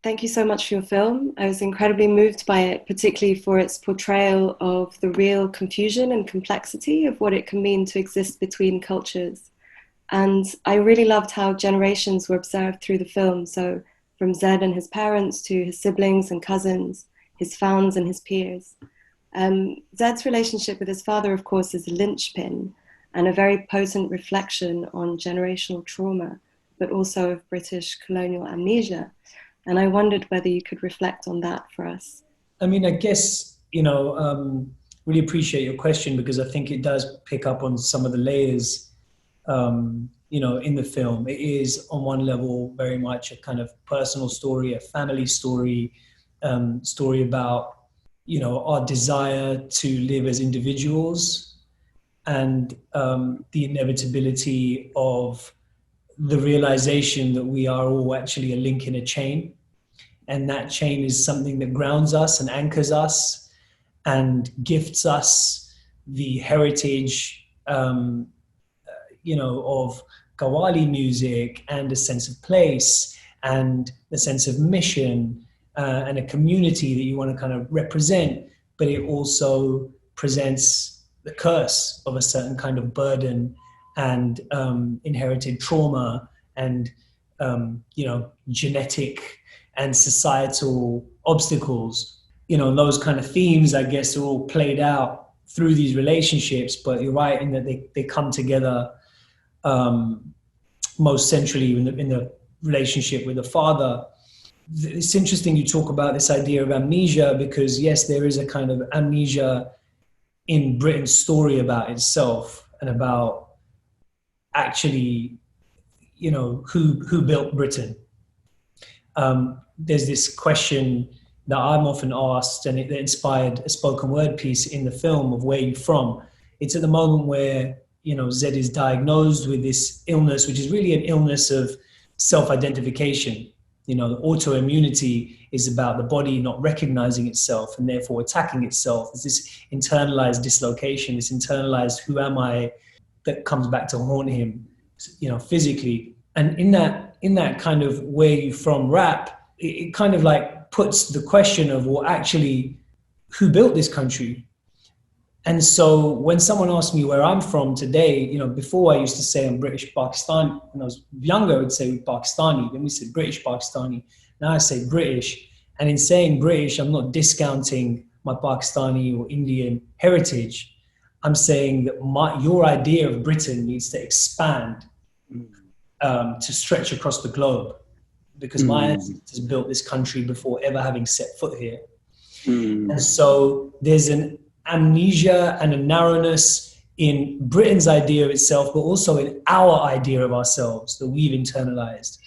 Thank you so much for your film. I was incredibly moved by it, particularly for its portrayal of the real confusion and complexity of what it can mean to exist between cultures. And I really loved how generations were observed through the film. So from Zed and his parents to his siblings and cousins, his fans and his peers. Zed's relationship with his father, of course, is a linchpin and a very potent reflection on generational trauma, but also of British colonial amnesia. And I wondered whether you could reflect on that for us. I mean, I guess, really appreciate your question because I think it does pick up on some of the layers, in the film. It is on one level very much a kind of personal story, a family story, story about, our desire to live as individuals and the inevitability of the realization that we are all actually a link in a chain. And that chain is something that grounds us and anchors us and gifts us the heritage, of Qawwali music and a sense of place and the sense of mission and a community that you want to kind of represent. But it also presents the curse of a certain kind of burden and inherited trauma and, genetic and societal obstacles. Those kind of themes, I guess, are all played out through these relationships, but you're right in that they come together most centrally in the relationship with the father. It's interesting you talk about this idea of amnesia because, yes, there is a kind of amnesia in Britain's story about itself and about actually, who built Britain. There's this question that I'm often asked, and it inspired a spoken word piece in the film of where you're from. It's at the moment where, Zed is diagnosed with this illness, which is really an illness of self-identification. Autoimmunity is about the body not recognizing itself and therefore attacking itself. It's this internalized dislocation, this internalized who am I that comes back to haunt him, physically. And in that kind of where you from rap, it kind of like puts the question of, well, actually, who built this country? And so when someone asks me where I'm from today, before I used to say I'm British Pakistani. When I was younger, I would say Pakistani. Then we said British Pakistani. Now I say British. And in saying British, I'm not discounting my Pakistani or Indian heritage. I'm saying that your idea of Britain needs to expand to stretch across the globe because my ancestors built this country before ever having set foot here. And so there's an amnesia and a narrowness in Britain's idea of itself, but also in our idea of ourselves that we've internalized.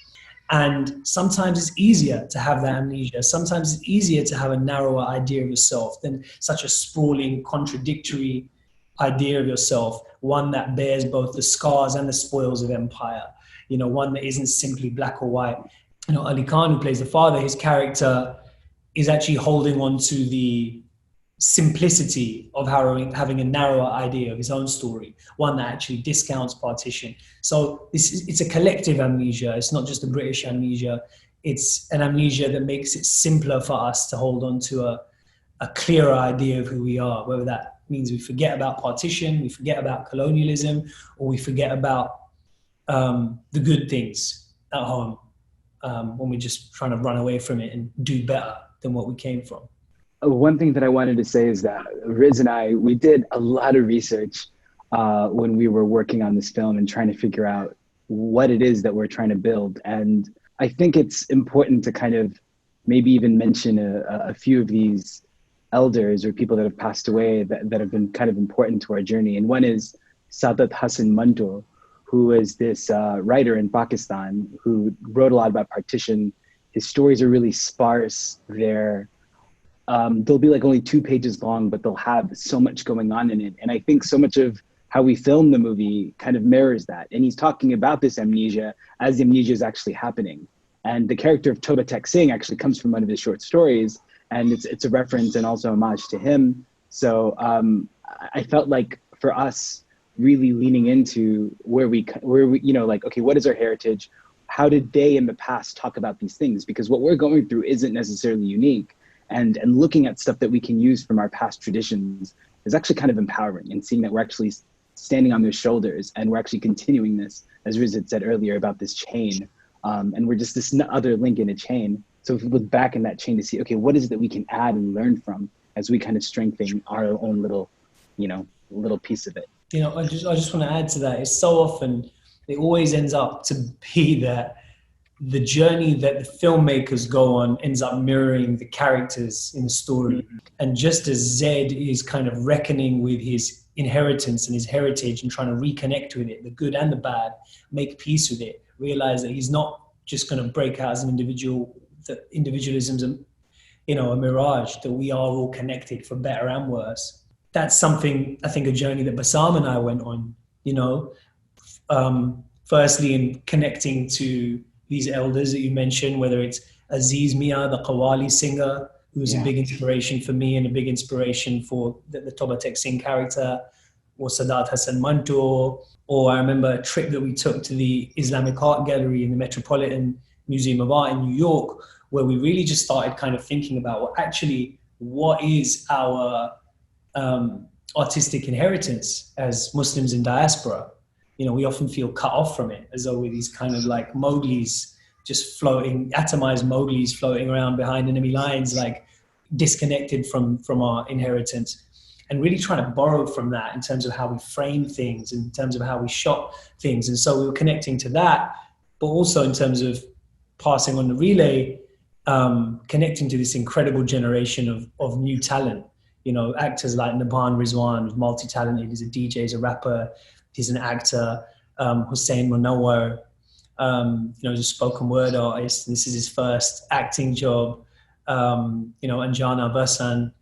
And sometimes it's easier to have that amnesia. Sometimes it's easier to have a narrower idea of yourself than such a sprawling, contradictory idea of yourself, one that bears both the scars and the spoils of empire, one that isn't simply black or white. Ali Khan, who plays the father, his character is actually holding on to the simplicity of having a narrower idea of his own story, one that actually discounts partition. So it's a collective amnesia. It's not just a British amnesia. It's an amnesia that makes it simpler for us to hold on to a clearer idea of who we are, whether that means we forget about partition, we forget about colonialism, or we forget about the good things at home when we're just trying to run away from it and do better than what we came from. One thing that I wanted to say is that Riz and I, we did a lot of research when we were working on this film and trying to figure out what it is that we're trying to build. And I think it's important to kind of maybe even mention a few of these elders or people that have passed away that have been kind of important to our journey. And one is Saadat Hasan Manto, who is this writer in Pakistan who wrote a lot about partition. His stories are really sparse. They'll be like only 2 pages long, but they'll have so much going on in it. And I think so much of how we film the movie kind of mirrors that. And he's talking about this amnesia as the amnesia is actually happening. And the character of Toba Tek Singh actually comes from one of his short stories. And it's a reference and also homage to him. So I felt like for us, really leaning into where we, okay, what is our heritage? how did they in the past talk about these things? Because what we're going through isn't necessarily unique. And looking at stuff that we can use from our past traditions is actually kind of empowering, and seeing that we're actually standing on their shoulders and we're actually continuing this, as Riz had said earlier about this chain. And we're just this other link in a chain. So if we look back in that chain to see, okay, what is it that we can add and learn from as we kind of strengthen our own little, little piece of it. I just want to add to that. It's so often, it always ends up to be that the journey that the filmmakers go on ends up mirroring the characters in the story. Mm-hmm. And just as Zed is kind of reckoning with his inheritance and his heritage and trying to reconnect with it, the good and the bad, make peace with it, realize that he's not just going to break out as an individual, that individualism's a mirage, that we are all connected for better and worse. That's something, I think, a journey that Bassam and I went on, firstly in connecting to these elders that you mentioned, whether it's Aziz Mia, the Qawwali singer, who's a big inspiration for me and a big inspiration for the Toba Tek Singh character, or Sadat Hassan Manto, or I remember a trip that we took to the Islamic Art Gallery in the Metropolitan Museum of Art in New York, where we really just started kind of thinking about, well, actually, what is our artistic inheritance as Muslims in diaspora? We often feel cut off from it, as though we're these kind of like Mowglis just floating, atomized Mowglis floating around behind enemy lines, like disconnected from our inheritance, and really trying to borrow from that in terms of how we frame things, in terms of how we shot things. And so we were connecting to that, but also in terms of passing on the relay, connecting to this incredible generation of new talent. Actors like Naban Rizwan, who's multi-talented. He's a DJ, he's a rapper, he's an actor. Hussein Munawar, he's a spoken word artist. This is his first acting job. Anjana Basan,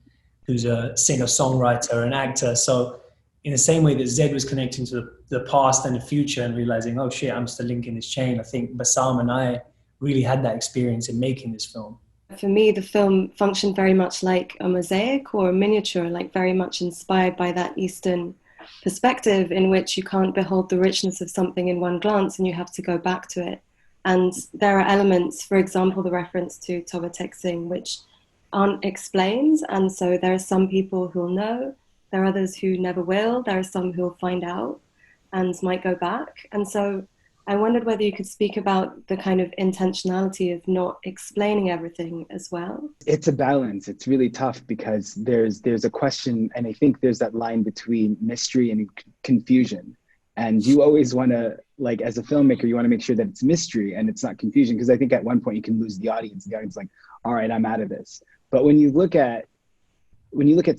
who's a singer-songwriter and actor. So in the same way that Zed was connecting to the past and the future and realizing, oh shit, I'm just a link in this chain, I think Bassam and I really had that experience in making this film. For me, the film functioned very much like a mosaic or a miniature, like very much inspired by that Eastern perspective in which you can't behold the richness of something in one glance and you have to go back to it. And there are elements, for example, the reference to Toba Tek Singh, which aren't explained. And so there are some people who'll know, there are others who never will, there are some who'll find out and might go back. And so I wondered whether you could speak about the kind of intentionality of not explaining everything as well. It's a balance. It's really tough because there's a question, and I think there's that line between mystery and confusion. And you always want to, like, as a filmmaker, you want to make sure that it's mystery and it's not confusion, because I think at one point you can lose the audience. The audience is like, all right, I'm out of this. But when you look at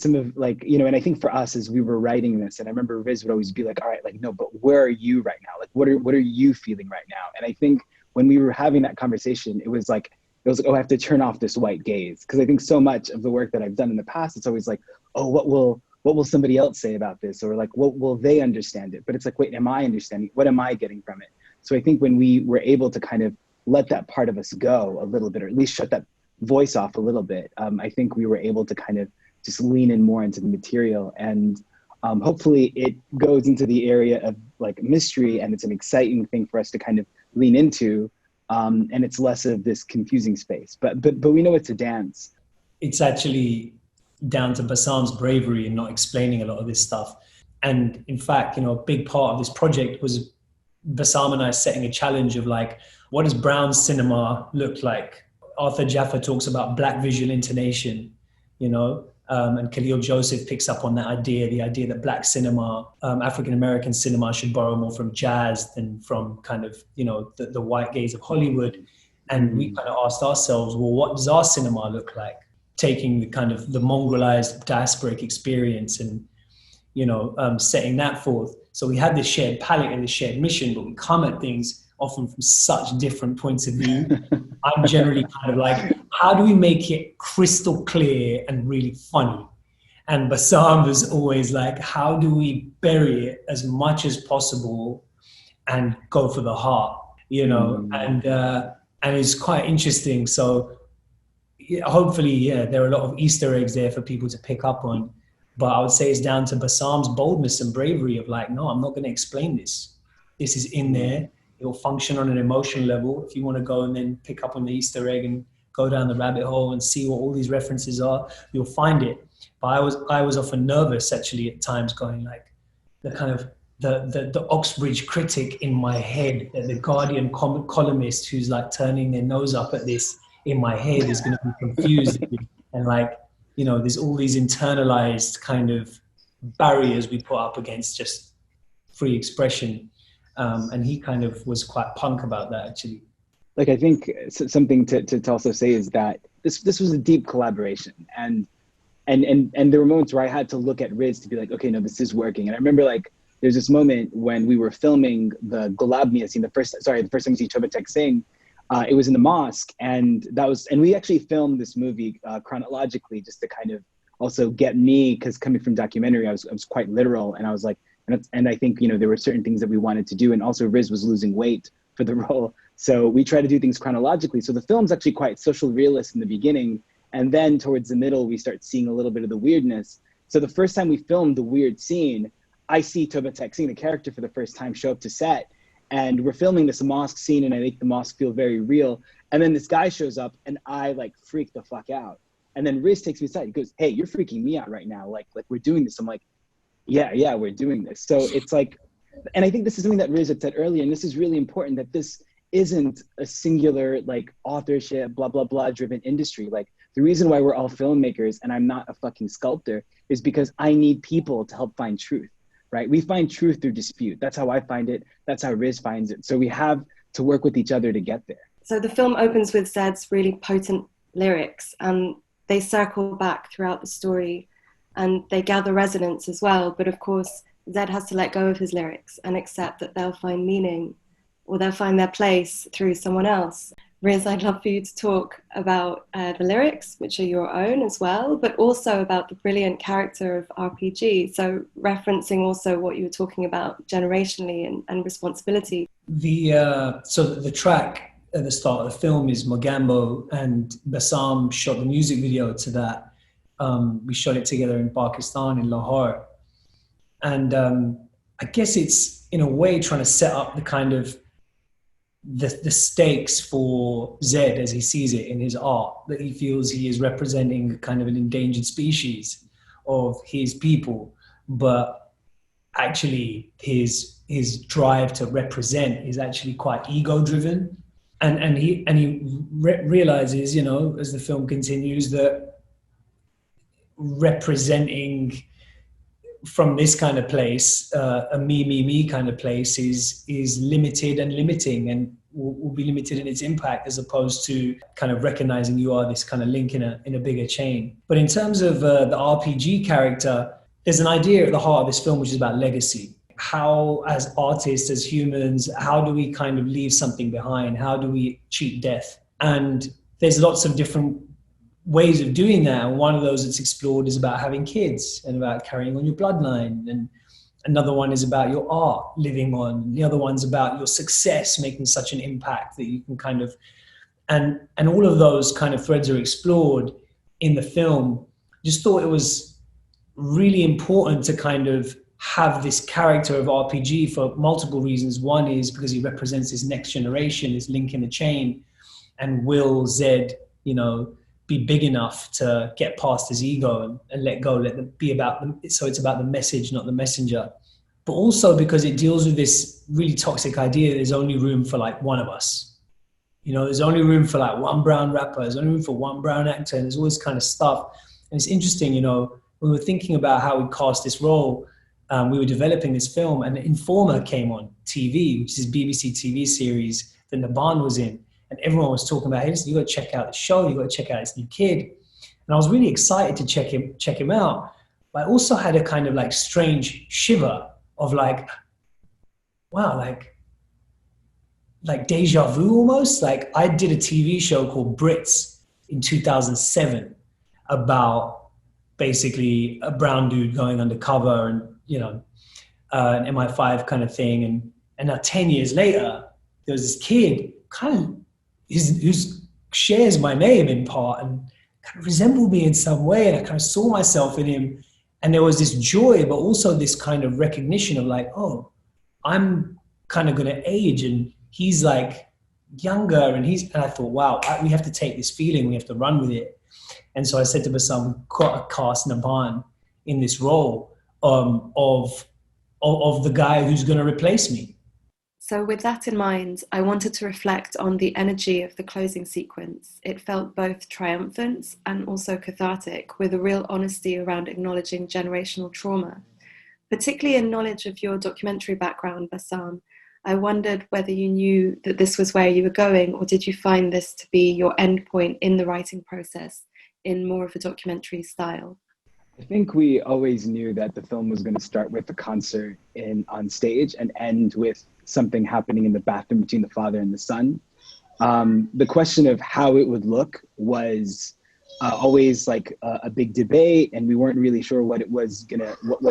some of, like, and I think for us as we were writing this, and I remember Riz would always be like, all right, like, no, but where are you right now? Like, what are you feeling right now? And I think when we were having that conversation, it was like, oh, I have to turn off this white gaze. Because I think so much of the work that I've done in the past, it's always like, oh, what will somebody else say about this? Or like, what will they understand it? But it's like, wait, am I understanding? What am I getting from it? So I think when we were able to kind of let that part of us go a little bit, or at least shut that voice off a little bit, I think we were able to kind of just lean in more into the material, and hopefully it goes into the area of like mystery, and it's an exciting thing for us to kind of lean into, and it's less of this confusing space. But we know it's a dance. It's actually down to Bassam's bravery in not explaining a lot of this stuff. And in fact, a big part of this project was Bassam and I setting a challenge of like, what does brown cinema look like? Arthur Jaffa talks about black visual intonation, and Khalil Joseph picks up on that idea, the idea that black cinema, African-American cinema should borrow more from jazz than from kind of, the white gaze of Hollywood. And we kind of asked ourselves, well, what does our cinema look like? Taking the kind of the mongrelized diasporic experience and, setting that forth. So we had this shared palette and this shared mission, but we come at things often from such different points of view. I'm generally kind of like, how do we make it crystal clear and really funny? And Bassam was always like, how do we bury it as much as possible and go for the heart, and it's quite interesting. So hopefully, there are a lot of Easter eggs there for people to pick up on. But I would say it's down to Bassam's boldness and bravery of like, no, I'm not going to explain this. This is in there. It will function on an emotional level. If you want to go and then pick up on the Easter egg and go down the rabbit hole and see what all these references are, you'll find it. But I was often nervous actually at times, going like the kind of the Oxbridge critic in my head, the Guardian columnist who's like turning their nose up at this in my head is going to be confused. And like, you know, there's all these internalized kind of barriers we put up against just free expression. And he kind of was quite punk about that actually. Like, I think something to also say is that this was a deep collaboration, and there were moments where I had to look at Riz to be like, okay, no, this is working. And I remember like there's this moment when we were filming the Gulabmiya scene, the first time we see Tobatek sing. It was in the mosque, and we actually filmed this movie chronologically just to kind of also get me, because coming from documentary, I was quite literal, and I was like, and I think, you know, there were certain things that we wanted to do, and also Riz was losing weight for the role. So we try to do things chronologically. So the film's actually quite social realist in the beginning. And then towards the middle, we start seeing a little bit of the weirdness. So the first time we filmed the weird scene, I see Tobatek Singh, the character, for the first time show up to set. And we're filming this mosque scene, and I make the mosque feel very real. And then this guy shows up, and I like freak the fuck out. And then Riz takes me aside. He goes, "Hey, you're freaking me out right now. Like we're doing this." I'm like, yeah, we're doing this. So it's like, and I think this is something that Riz had said earlier, and this is really important, that this isn't a singular like authorship, blah, blah, blah driven industry. Like the reason why we're all filmmakers and I'm not a fucking sculptor is because I need people to help find truth, right? We find truth through dispute. That's how I find it. That's how Riz finds it. So we have to work with each other to get there. So the film opens with Zed's really potent lyrics, and they circle back throughout the story and they gather resonance as well. But of course, Zed has to let go of his lyrics and accept that they'll find meaning, or they'll find their place through someone else. Riz, I'd love for you to talk about the lyrics, which are your own as well, but also about the brilliant character of RPG. So referencing also what you were talking about generationally and responsibility. So the track at the start of the film is Mogambo, and Bassam shot the music video to that. We shot it together in Pakistan, in Lahore. And I guess it's in a way trying to set up the kind of the stakes for Zed as he sees it in his art, that he feels he is representing kind of an endangered species of his people, but actually his drive to represent is actually quite ego driven. And he realizes, you know, as the film continues, that representing from this kind of place, a me kind of place is limited and limiting, and will be limited in its impact, as opposed to kind of recognizing you are this kind of link in a bigger chain. But in terms of the RPG character, there's an idea at the heart of this film, which is about legacy. How, as artists, as humans, how do we kind of leave something behind? How do we cheat death? And there's lots of different ways of doing that, and one of those that's explored is about having kids and about carrying on your bloodline, and another one is about your art living on, the other one's about your success making such an impact that you can kind of, and all of those kind of threads are explored in the film. Just thought it was really important to kind of have this character of RPG for multiple reasons. One is because he represents this next generation, this link in the chain, and will Zed, you know, be big enough to get past his ego and let go, let them be about them. So it's about the message, not the messenger. But also because it deals with this really toxic idea that there's only room for like one of us. You know, there's only room for like one brown rapper, there's only room for one brown actor, and there's all this kind of stuff. And it's interesting, you know, when we were thinking about how we cast this role, we were developing this film, and Informer came on TV, which is a BBC TV series that Naban was in. And everyone was talking about, hey, listen, you got to check out the show, you got to check out this new kid. And I was really excited to check him out. But I also had a kind of like strange shiver of like, wow, like deja vu almost. Like I did a TV show called Brits in 2007 about basically a brown dude going undercover and, you know, an MI5 kind of thing. And now 10 years later, there was this kid kind of who shares my name in part and kind of resembled me in some way. And I kind of saw myself in him. And there was this joy, but also this kind of recognition of like, oh, I'm kind of going to age and he's like younger, and I thought, wow, we have to take this feeling, we have to run with it. And so I said to Bassam, we've got to cast Naban in this role of the guy who's going to replace me. So with that in mind, I wanted to reflect on the energy of the closing sequence. It felt both triumphant and also cathartic, with a real honesty around acknowledging generational trauma. Particularly in knowledge of your documentary background, Bassam, I wondered whether you knew that this was where you were going, or did you find this to be your end point in the writing process in more of a documentary style? I think we always knew that the film was going to start with a concert on stage and end with something happening in the bathroom between the father and the son. The question of how it would look was always like a big debate, and we weren't really sure what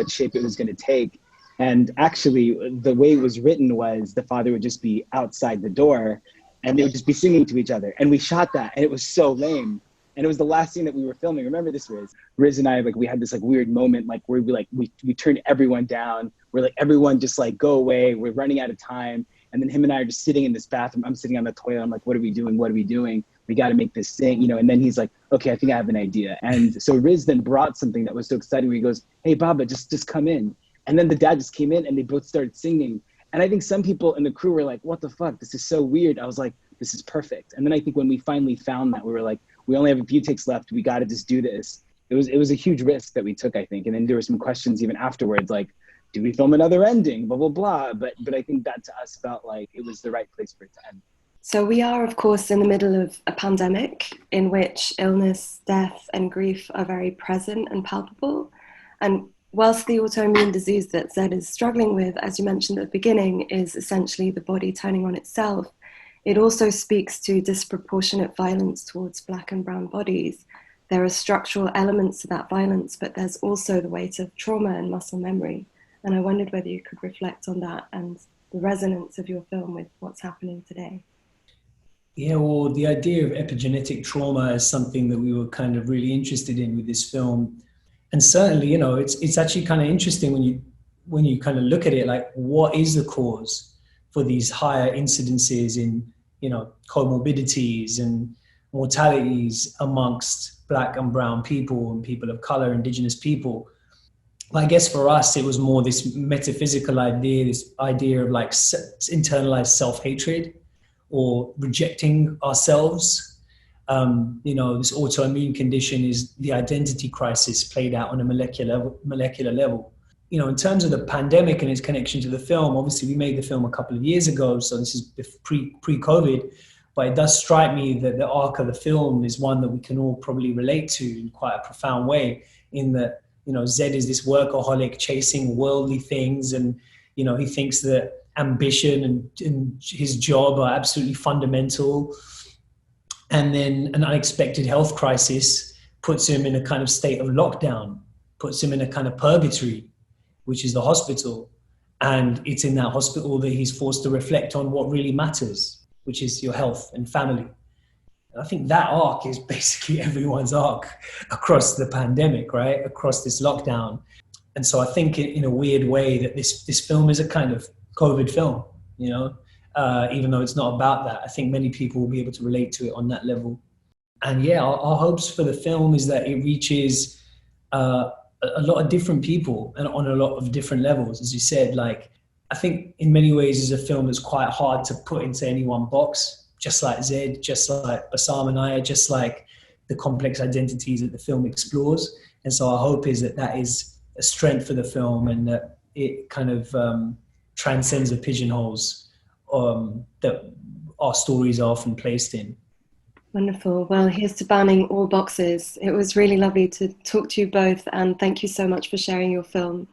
shape it was gonna take. And actually, the way it was written was the father would just be outside the door, and they would just be singing to each other. And we shot that, and it was so lame. And it was the last scene that we were filming. Remember this, Riz? Riz and I, like, we had this like weird moment, like where we turned everyone down. We're like, everyone just like go away. We're running out of time. And then him and I are just sitting in this bathroom. I'm sitting on the toilet. I'm like, what are we doing? What are we doing? We got to make this thing, you know? And then he's like, okay, I think I have an idea. And so Riz then brought something that was so exciting where he goes, hey, Baba, just come in. And then the dad just came in and they both started singing. And I think some people in the crew were like, what the fuck? This is so weird. I was like, this is perfect. And then I think when we finally found that, we were like, we only have a few takes left. We got to just do this. It was a huge risk that we took, I think. And then there were some questions even afterwards, like, do we film another ending? Blah, blah, blah. But I think that to us felt like it was the right place for it to end. So we are, of course, in the middle of a pandemic in which illness, death, and grief are very present and palpable. And whilst the autoimmune disease that Zed is struggling with, as you mentioned at the beginning, is essentially the body turning on itself, it also speaks to disproportionate violence towards Black and brown bodies. There are structural elements to that violence, but there's also the weight of trauma and muscle memory. And I wondered whether you could reflect on that and the resonance of your film with what's happening today. Yeah, well, the idea of epigenetic trauma is something that we were kind of really interested in with this film. And certainly, you know, it's actually kind of interesting when you kind of look at it, like, what is the cause for these higher incidences in, you know, comorbidities and mortalities amongst Black and brown people and people of color, indigenous people? I guess for us, it was more this metaphysical idea, this idea of like internalized self-hatred or rejecting ourselves. You know, this autoimmune condition is the identity crisis played out on a molecular level. You know, in terms of the pandemic and its connection to the film, obviously we made the film a couple of years ago, so this is pre-COVID, but it does strike me that the arc of the film is one that we can all probably relate to in quite a profound way, in that, you know, Zed is this workaholic chasing worldly things, and, you know, he thinks that ambition and his job are absolutely fundamental. And then an unexpected health crisis puts him in a kind of state of lockdown, puts him in a kind of purgatory, which is the hospital. And it's in that hospital that he's forced to reflect on what really matters, which is your health and family. And I think that arc is basically everyone's arc across the pandemic, right? Across this lockdown. And so I think in a weird way that this film is a kind of COVID film, you know, even though it's not about that. I think many people will be able to relate to it on that level. And yeah, our hopes for the film is that it reaches a lot of different people and on a lot of different levels. As you said, like, I think in many ways is a film that's quite hard to put into any one box, just like Zed, just like Bassam and I, just like the complex identities that the film explores. And so our hope is that that is a strength for the film, and that it kind of transcends the pigeonholes that our stories are often placed in. Wonderful. Well, here's to banning all boxes. It was really lovely to talk to you both, and thank you so much for sharing your film.